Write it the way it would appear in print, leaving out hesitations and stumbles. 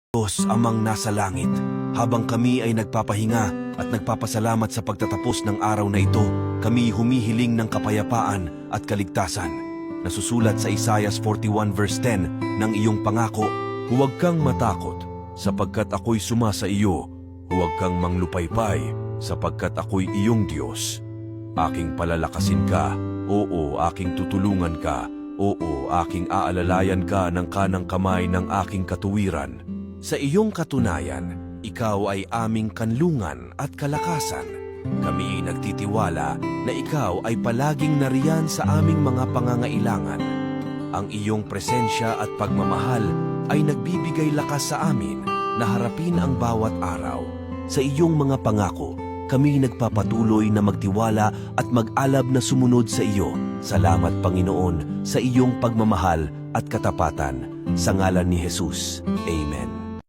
Diyos amang nasa langit, habang kami ay nagpapahinga at nagpapasalamat sa pagtatapos ng araw na ito, kami humihiling ng kapayapaan at kaligtasan. Nasusulat sa Isaiah 41 verse 10 ng iyong pangako, huwag kang matakot, sapagkat ako'y sumasa iyo. Huwag kang manglupaypay, sapagkat ako'y iyong Diyos. Aking palalakasin ka, oo, aking tutulungan ka, oo, aking aalalayan ka ng kanang kamay ng aking katuwiran. Sa iyong katunayan, ikaw ay aming kanlungan at kalakasan. Kami nagtitiwala na ikaw ay palaging nariyan sa aming mga pangangailangan. Ang iyong presensya at pagmamahal ay nagbibigay lakas sa amin na harapin ang bawat araw. Sa iyong mga pangako, kami nagpapatuloy na magtiwala at mag-alab na sumunod sa iyo. Salamat, Panginoon, sa iyong pagmamahal at katapatan. Sa ngalan ni Jesus. Amen.